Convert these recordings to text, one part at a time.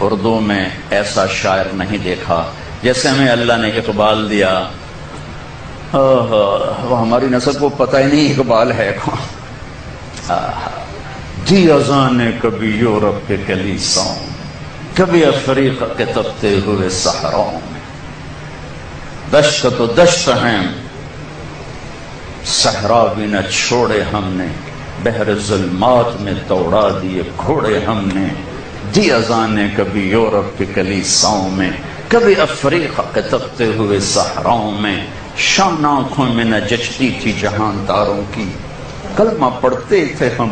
اردو میں ایسا شاعر نہیں دیکھا جیسے ہمیں اللہ نے اقبال دیا. وہ ہماری نسل کو پتہ ہی نہیں اقبال ہے کون. دی اذان کبھی یورپ کے کلیساؤں میں، کبھی افریقہ کے تپتے ہوئے صحراؤں میں. دشت تو دشت ہیں صحرا بھی نہ چھوڑے ہم نے، بحر ظلمات میں دوڑا دیے گھوڑے ہم نے. دی اذانیں کبھی یورپ کے کلیساؤں میں، کبھی افریقہ کے تپتے ہوئے صحراؤں میں. شان آنکھوں میں نہ جچتی تھی جہان تاروں کی، کلمہ پڑھتے تھے ہم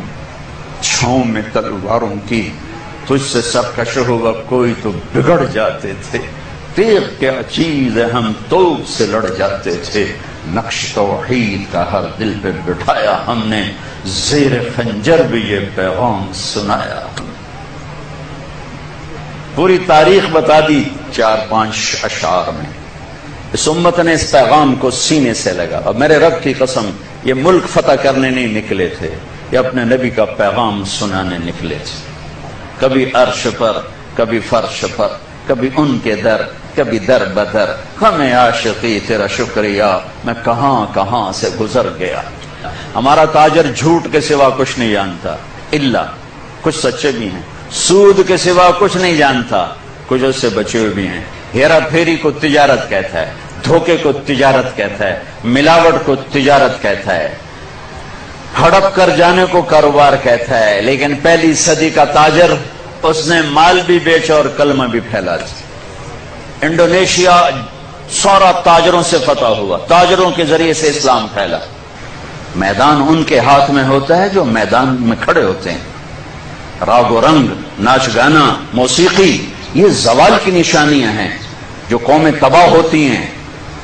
چھاؤں میں تلواروں کی. تجھ سے سرکش ہوا کوئی تو بگڑ جاتے تھے، تیغ کیا چیز ہے ہم توپ سے لڑ جاتے تھے. نقش توحید کا ہر دل پہ بٹھایا ہم نے، زیر خنجر بھی یہ پیغام سنایا. پوری تاریخ بتا دی 4-5 اشعار میں. اس امت نے اس پیغام کو سینے سے لگا. اور میرے رب کی قسم یہ ملک فتح کرنے نہیں نکلے تھے، یہ اپنے نبی کا پیغام سنانے نکلے تھے. کبھی عرش پر، کبھی فرش پر، کبھی ان کے در، کبھی در بدر. ہمیں عاشقی تیرا شکریہ، میں کہاں کہاں سے گزر گیا. ہمارا تاجر جھوٹ کے سوا کچھ نہیں جانتا، الا کچھ سچے بھی ہیں. سود کے سوا کچھ نہیں جانتا، کچھ اس سے بچے ہوئے بھی ہیں. ہیرا پھیری کو تجارت کہتا ہے، دھوکے کو تجارت کہتا ہے، ملاوٹ کو تجارت کہتا ہے، ہڑپ کر جانے کو کاروبار کہتا ہے. لیکن پہلی صدی کا تاجر، اس نے مال بھی بیچا اور کلمہ بھی پھیلا دیا. انڈونیشیا سارا تاجروں سے فتح ہوا، تاجروں کے ذریعے سے اسلام پھیلا. میدان ان کے ہاتھ میں ہوتا ہے جو میدان میں کھڑے ہوتے ہیں. راگ و رنگ، ناچ گانا، موسیقی، یہ زوال کی نشانیاں ہیں. جو قومیں تباہ ہوتی ہیں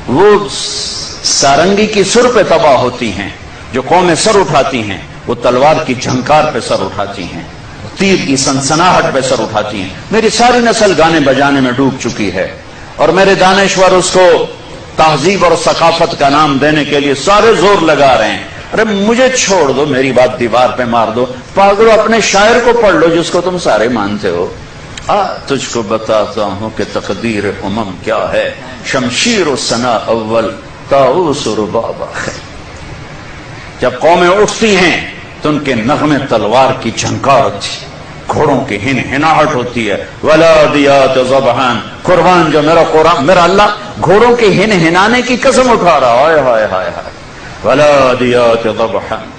وہ سارنگی کی سر پہ تباہ ہوتی ہیں. جو قومیں سر اٹھاتی ہیں وہ تلوار کی جھنکار پہ سر اٹھاتی ہیں، تیر کی سنسناہٹ پہ سر اٹھاتی ہیں. میری ساری نسل گانے بجانے میں ڈوب چکی ہے، اور میرے دانشور اس کو تہذیب اور ثقافت کا نام دینے کے لیے سارے زور لگا رہے ہیں. ارے مجھے چھوڑ دو، میری بات دیوار پہ مار دو. پاگلو اپنے شاعر کو پڑھ لو جس کو تم سارے مانتے ہو. تجھ کو بتاتا ہوں کہ تقدیر امم کیا ہے، شمشیر و ثنا اول طاؤس و رباب آخر. جب قومیں اٹھتی ہیں تو ان کے نغمے تلوار کی جھنکار ہوتی ہے، گھوڑوں کی ہن ہناہٹ ہوتی ہے. ولادیات ذبحان، قربان جو میرا قرآن، میرا اللہ گھوڑوں کے ہن ہنانے کی قسم اٹھا رہا. ہائے ہائے ہائے ہائے. ولادیات ذبحان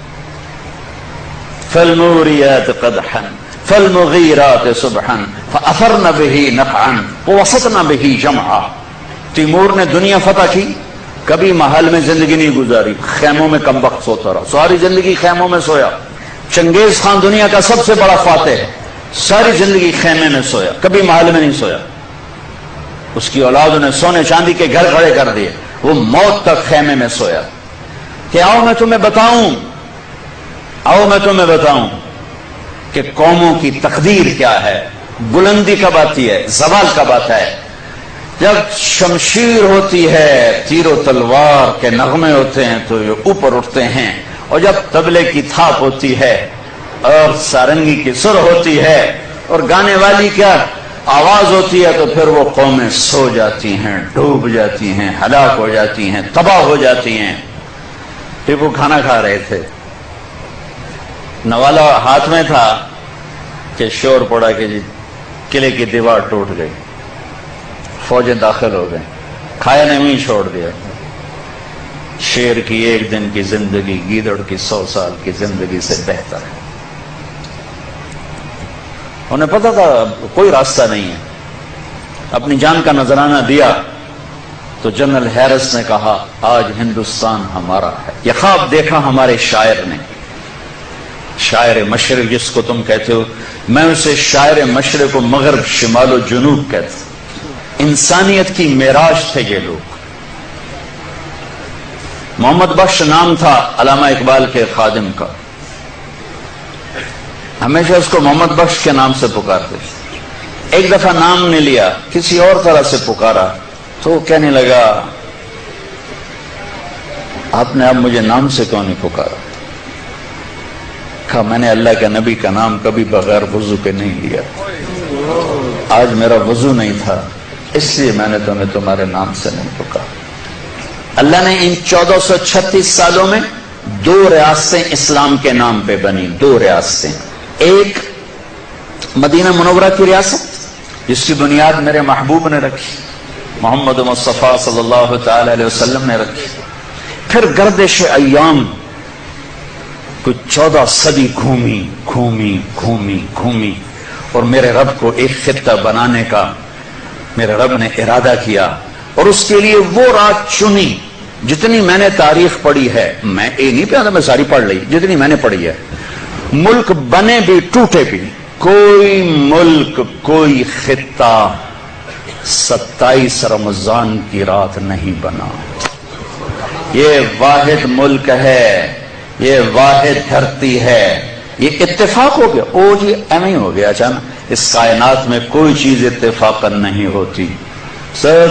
فالموریات قدحا فالمغیرات صبحا فاثرن به نقعا ووسطن به جمعا. تیمور نے دنیا فتح کی، کبھی محل میں زندگی نہیں گزاری، خیموں میں کم وقت سوتا رہا، ساری زندگی خیموں میں سویا. چنگیز خان دنیا کا سب سے بڑا فاتح ہے، ساری زندگی خیمے میں سویا، کبھی محل میں نہیں سویا. اس کی اولاد نے سونے چاندی کے گھر کھڑے کر دیے، وہ موت تک خیمے میں سویا. کہ آؤ میں تمہیں بتاؤں، آؤ میں تمہیں بتاؤں کہ قوموں کی تقدیر کیا ہے. بلندی کب آتی ہے، زوال کب آتا ہے؟ جب شمشیر ہوتی ہے، تیر و تلوار کے نغمے ہوتے ہیں تو یہ اوپر اٹھتے ہیں. اور جب طبلے کی تھاپ ہوتی ہے اور سارنگی کی سر ہوتی ہے اور گانے والی کیا آواز ہوتی ہے تو پھر وہ قومیں سو جاتی ہیں، ڈوب جاتی ہیں، ہلاک ہو جاتی ہیں، تباہ ہو جاتی ہیں. ٹیپو کھانا کھا رہے تھے، نوالا ہاتھ میں تھا کہ شور پڑا کہ جی قلعے کی دیوار ٹوٹ گئی، فوجیں داخل ہو گئیں. کھایا نے وہیں چھوڑ دیا. شیر کی ایک دن کی زندگی گیدڑ کی 100 سال کی زندگی سے بہتر ہے. انہیں پتا تھا کوئی راستہ نہیں ہے. اپنی جان کا نذرانہ دیا تو جنرل ہیرس نے کہا آج ہندوستان ہمارا ہے. یہ خواب دیکھا ہمارے شاعر نے، شاعر مشرق جس کو تم کہتے ہو، میں اسے شاعر مشرق و مغرب، شمال و جنوب کہتا ہوں. انسانیت کی معراج تھے یہ لوگ. محمد بخش نام تھا علامہ اقبال کے خادم کا، ہمیشہ اس کو محمد بخش کے نام سے پکارتے. ایک دفعہ نام نے لیا، کسی اور طرح سے پکارا تو وہ کہنے لگا آپ نے اب مجھے نام سے کیوں نہیں پکارا؟ کہا میں نے اللہ کے نبی کا نام کبھی بغیر وضو کے نہیں لیا. آج میرا وضو نہیں تھا اس لیے میں نے تمہیں تمہارے نام سے نہیں پکارا۔ اللہ نے ان 1436 سالوں میں 2 ریاستیں اسلام کے نام پہ بنی، 2 ریاستیں۔ ایک مدینہ منورہ کی ریاست جس کی بنیاد میرے محبوب نے رکھی، محمد مصطفیٰ صلی اللہ تعالی علیہ وسلم نے رکھی۔ پھر گردش ایام کچھ 14 صدی گھومی اور میرے رب کو ایک خطہ بنانے کا میرے رب نے ارادہ کیا، اور اس کے لیے وہ رات چنی جتنی میں نے تاریخ پڑھی ہے، میں یہ نہیں پہنتا میں ساری پڑھ لی، جتنی میں نے پڑھی ہے۔ ملک بنے بھی ٹوٹے بھی، کوئی ملک کوئی خطہ 27 رمضان کی رات نہیں بنا۔ یہ واحد ملک ہے، یہ واحد دھرتی ہے، یہ اتفاق ہو گیا۔ او جی ایویں ہو گیا اچانک، اس کائنات میں کوئی چیز اتفاقا نہیں ہوتی، سب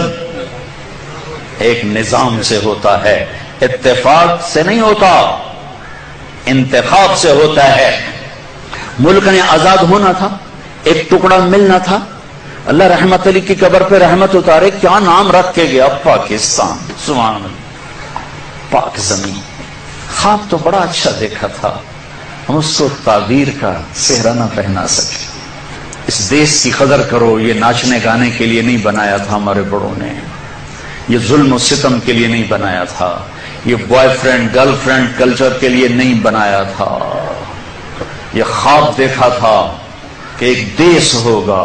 ایک نظام سے ہوتا ہے، اتفاق سے نہیں ہوتا، انتخاب سے ہوتا ہے۔ ملک نے آزاد ہونا تھا، ایک ٹکڑا ملنا تھا، اللہ رحمت علی کی قبر پہ رحمت اتارے، کیا نام رکھ کے گیا؟ پاکستان۔ سبحان اللہ، پاک زمین۔ خواب تو بڑا اچھا دیکھا تھا، ہم اس کو تعبیر کا سہرا نہ پہنا سکے۔ اس دیش کی قدر کرو، یہ ناچنے گانے کے لیے نہیں بنایا تھا ہمارے بڑوں نے، یہ ظلم و ستم کے لیے نہیں بنایا تھا، یہ boy friend girl friend culture کے لیے نہیں بنایا تھا۔ یہ خواب دیکھا تھا کہ ایک دیش ہوگا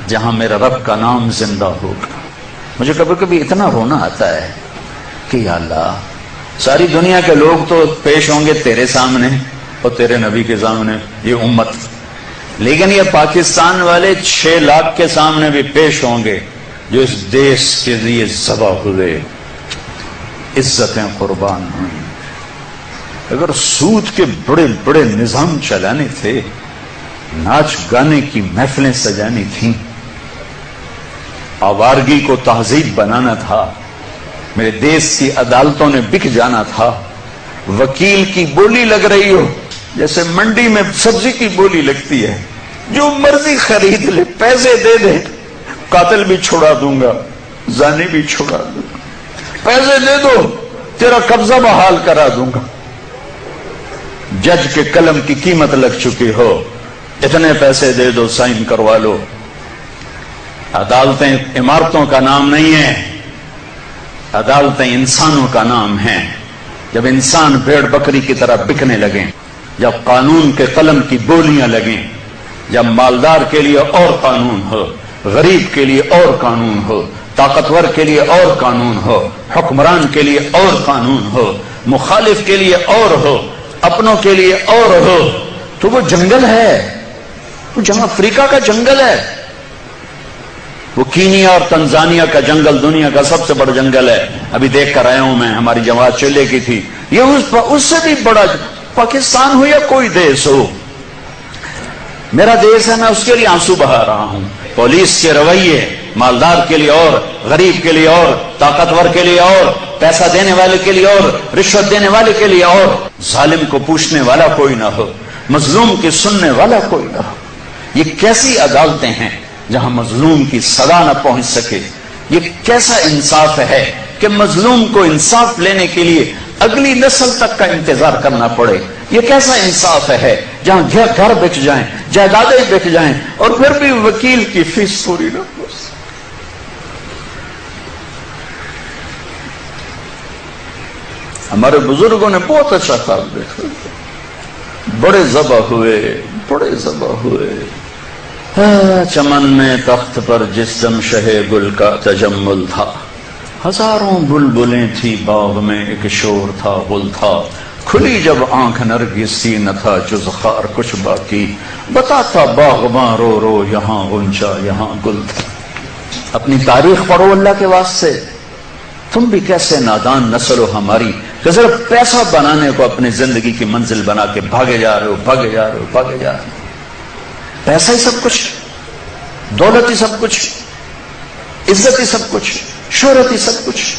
جہاں میرا رب کا نام زندہ ہوگا۔ مجھے کبھی کبھی اتنا رونا آتا ہے کہ یا اللہ، ساری دنیا کے لوگ تو پیش ہوں گے تیرے سامنے اور تیرے نبی کے سامنے، یہ امت، لیکن یہ پاکستان والے 6 لاکھ کے سامنے بھی پیش ہوں گے جو اس دیش کے لیے ذبح ہوئے، عزتیں قربان ہوئیں۔ اگر سود کے بڑے بڑے نظام چلانے تھے، ناچ گانے کی محفلیں سجانی تھیں، آوارگی کو تہذیب بنانا تھا، میرے دیش کی عدالتوں نے بک جانا تھا، وکیل کی بولی لگ رہی ہو جیسے منڈی میں سبزی کی بولی لگتی ہے، جو مرضی خرید لے، پیسے دے دے، قاتل بھی چھوڑا دوں گا، زانی بھی چھوڑا دوں گا، پیسے دے دو تیرا قبضہ بحال کرا دوں گا۔ جج کے قلم کی قیمت لگ چکی ہو، اتنے پیسے دے دو، سائن کروا لو۔ عدالتیں عمارتوں کا نام نہیں ہے، عدالتیں انسانوں کا نام ہیں۔ جب انسان بھیڑ بکری کی طرح بکنے لگیں، جب قانون کے قلم کی بولیاں لگیں، جب مالدار کے لیے اور قانون ہو، غریب کے لیے اور قانون ہو، طاقتور کے لیے اور قانون ہو، حکمران کے لیے اور قانون ہو، مخالف کے لیے اور ہو، اپنوں کے لیے اور ہو، تو وہ جنگل ہے، وہ جہاں افریقہ کا جنگل ہے، وہ کینیا اور تنزانیہ کا جنگل دنیا کا سب سے بڑا جنگل ہے۔ ابھی دیکھ کر آیا ہوں میں، ہماری جماعت چلے کی تھی، یہ اس سے بھی بڑا پاکستان ہو یا کوئی دیش ہو، میرا دیش ہے، میں اس کے لیے آنسو بہا رہا ہوں۔ پولیس کے رویے مالدار کے لیے اور، غریب کے لیے اور، طاقتور کے لیے اور، پیسہ دینے والے کے لیے اور، رشوت دینے والے کے لیے اور، ظالم کو پوچھنے والا کوئی نہ ہو، مظلوم کی سننے والا کوئی نہ ہو۔ یہ کیسی عدالتیں ہیں جہاں مظلوم کی سزا نہ پہنچ سکے؟ یہ کیسا انصاف ہے کہ مظلوم کو انصاف لینے کے لیے اگلی نسل تک کا انتظار کرنا پڑے؟ یہ کیسا انصاف ہے جہاں گھر بک جائیں، جائیدادیں بک جائیں اور پھر بھی وکیل کی فیس پوری نہ ہو؟ ہمارے بزرگوں نے بہت اچھا خواب دیکھا، بڑے ذبح ہوئے، بڑے ذبح ہوئے۔ چمن میں تخت پر جس دم شہ گل کا تجمل تھا، ہزاروں بلبلیں تھی باغ میں، ایک شور تھا غل تھا، کھلی جب آنکھ نرگسی نہ تھا جز خار کچھ باقی، بتاتا باغباں رو رو یہاں غنچہ یہاں گل تھا۔ اپنی تاریخ پڑھو اللہ کے واسطے، تم بھی کیسے نادان نسل ہو ہماری کہ صرف پیسہ بنانے کو اپنی زندگی کی منزل بنا کے بھاگے جا رہے ہو، بھاگے جا رہے ہو، بھاگے جا رہے ہو۔ پیسہ ہی سب کچھ، دولت ہی سب کچھ، عزت ہی سب کچھ، شہرت ہی سب کچھ۔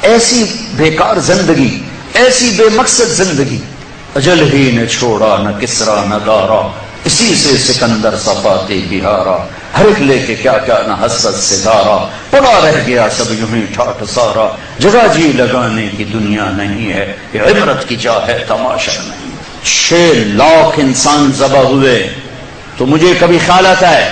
ایسی بیکار زندگی، ایسی بے مقصد زندگی، اجل ہی نے چھوڑا نہ کسرا نہ دارا، اسی سے سکندر صفاتی بہارا، ہر ایک لے کے کیا کیا نہ حسرت سے دارا، پڑا رہ گیا سب یوں ہی ٹھاٹ سارا، جگہ جی لگانے کی دنیا نہیں ہے، یہ عبرت کی جا ہے تماشا نہیں۔ 6 لاکھ انسان ذبح ہوئے تو مجھے کبھی خیال آتا ہے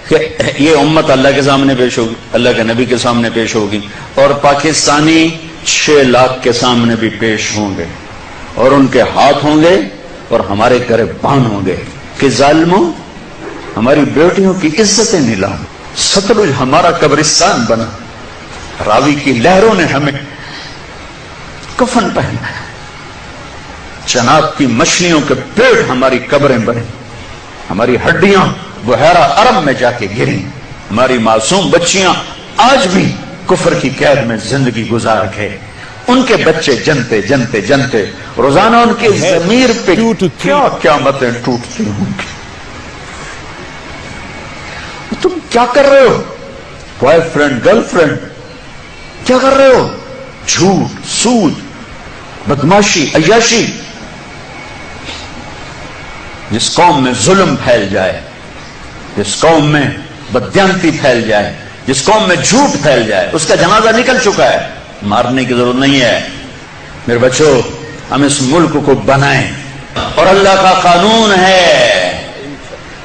کہ یہ امت اللہ کے سامنے پیش ہوگی، اللہ کے نبی کے سامنے پیش ہوگی، اور پاکستانی 6 لاکھ کے سامنے بھی پیش ہوں گے، اور ان کے ہاتھ ہوں گے اور ہمارے گریبان ہوں گے کہ ظالموں ہماری بیٹیوں کی عزتیں نیلام، ستلج ہمارا قبرستان بنا، راوی کی لہروں نے ہمیں کفن پہنایا، جناب کی مچھلیوں کے پیٹ ہماری قبریں بنے، ہماری ہڈیاں بحیرہ عرب میں جا کے گریں، ہماری معصوم بچیاں آج بھی کفر کی قید میں زندگی گزار گئے، ان کے بچے جنتے جنتے جنتے روزانہ ان کے ضمیر پہ کیا قیامتیں ٹوٹتی ہوں گی۔ تم کیا کر رہے ہو؟ بوائے فرینڈ گرل فرینڈ کیا کر رہے ہو؟ جھوٹ، سود، بدماشی، عیاشی۔ جس قوم میں ظلم پھیل جائے، جس قوم میں بددیانتی پھیل جائے، جس قوم میں جھوٹ پھیل جائے، اس کا جنازہ نکل چکا ہے، مارنے کی ضرورت نہیں ہے۔ میرے بچوں، ہم اس ملک کو بنائیں، اور اللہ کا قانون ہے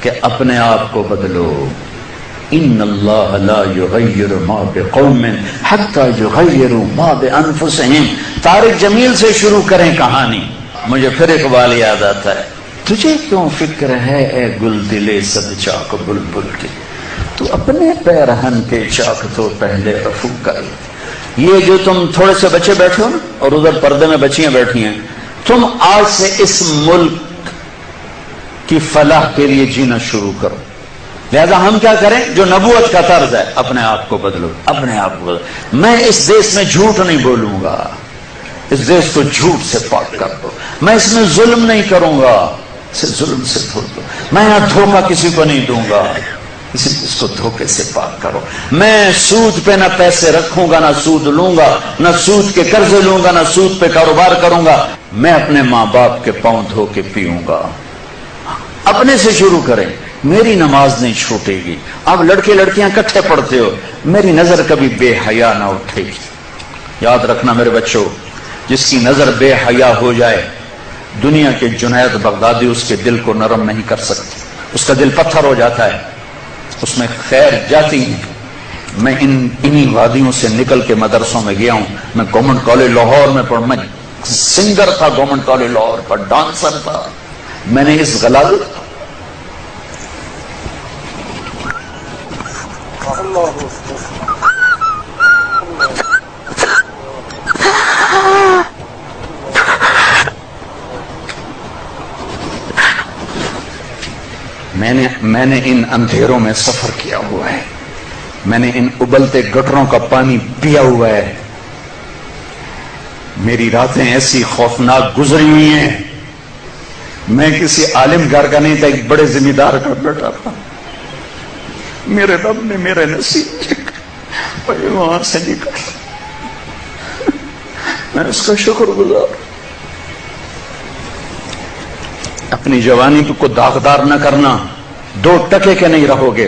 کہ اپنے آپ کو بدلو۔ ان اللہ لا یغیر ما بقوم حتی یغیروا ما بانفسہم۔ طارق جمیل سے شروع کریں کہانی۔ مجھے پھر اقبال یاد آتا ہے، تجھے کیوں فکر ہے اے گل دلے صد چاک بلبل کی، تو اپنے پیرہن کے چاک تو پہلے رفو کر۔ یہ جو تم تھوڑے سے بچے بیٹھے ہو نا، اور ادھر پردے میں بچیاں بیٹھی ہیں، تم آج سے اس ملک کی فلاح کے لیے جینا شروع کرو۔ لہذا ہم کیا کریں؟ جو نبوت کا طرز ہے، اپنے آپ کو بدلو، اپنے آپ کو بدلو۔ میں اس دیش میں جھوٹ نہیں بولوں گا، اس دیش کو جھوٹ سے پاک کر دو۔ میں اس میں ظلم نہیں کروں گا، اسے ظلم سے دھو دو۔ میں یہاں دھوکہ کسی کو نہیں دوں گا، اس کو دھوکے سے پاک کرو۔ میں سود پہ نہ پیسے رکھوں گا، نہ سود لوں گا، نہ سود کے قرضے لوں گا، نہ سود پہ کاروبار کروں گا۔ میں اپنے ماں باپ کے پاؤں دھو کے پیوں گا۔ اپنے سے شروع کریں۔ میری نماز نہیں چھوٹے گی۔ اب لڑکے لڑکیاں کٹھے پڑھتے ہو، میری نظر کبھی بے حیا نہ اٹھے گی۔ یاد رکھنا میرے بچوں، جس کی نظر بے حیا ہو جائے، دنیا کے جنید بغدادی اس کے دل کو نرم نہیں کر سکتے، اس کا دل پتھر ہو جاتا ہے، اس میں خیر جاتی ہے۔ میں انہی وادیوں سے نکل کے مدرسوں میں گیا ہوں۔ میں گورنمنٹ کالج لاہور میں پڑھ، میں سنگر تھا گورنمنٹ کالج لاہور پر، ڈانسر تھا۔ میں نے اس غلاظت میں نے ان اندھیروں میں سفر کیا ہوا ہے، میں نے ان ابلتے گٹروں کا پانی پیا ہوا ہے۔ میری راتیں ایسی خوفناک گزری ہوئی ہیں۔ میں کسی عالم گھر کا نہیں تھا، ایک بڑے ذمہ دار کا بیٹا تھا۔ میرے رب نے میرے نصیب وہاں سے نکل، میں اس کا شکر گزار۔ اپنی جوانی کو داغدار نہ کرنا، 2 ٹکے کے نہیں رہو گے۔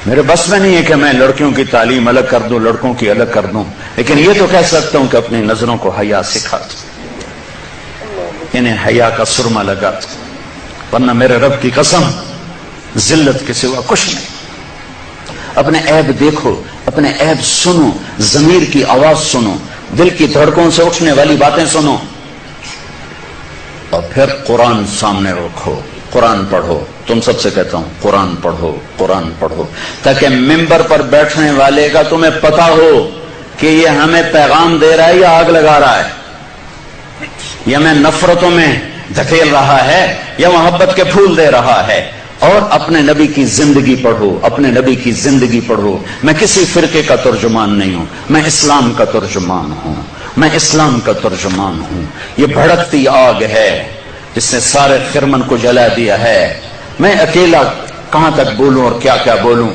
میرے بس میں نہیں ہے کہ میں لڑکیوں کی تعلیم الگ کر دوں، لڑکوں کی الگ کر دوں، لیکن یہ تو کہہ سکتا ہوں کہ اپنی نظروں کو حیا سکھا دوں، انہیں حیا کا سرما لگا دوں، ورنہ میرے رب کی قسم ذلت کے سوا کچھ نہیں۔ اپنے عیب دیکھو، اپنے عیب سنو، ضمیر کی آواز سنو، دل کی دھڑکوں سے اٹھنے والی باتیں سنو، اور پھر قرآن سامنے رکھو، قرآن پڑھو۔ تم سب سے کہتا ہوں قرآن پڑھو، قرآن پڑھو، تاکہ ممبر پر بیٹھنے والے کا تمہیں پتا ہو کہ یہ ہمیں پیغام دے رہا ہے یا آگ لگا رہا ہے، یا میں نفرتوں میں دھکیل رہا ہے یا محبت کے پھول دے رہا ہے۔ اور اپنے نبی کی زندگی پڑھو، اپنے نبی کی زندگی پڑھو۔ میں کسی فرقے کا ترجمان نہیں ہوں، میں اسلام کا ترجمان ہوں، میں اسلام کا ترجمان ہوں۔ یہ بھڑکتی آگ ہے جس نے سارے خرمن کو جلا دیا ہے۔ میں اکیلا کہاں تک بولوں اور کیا کیا بولوں؟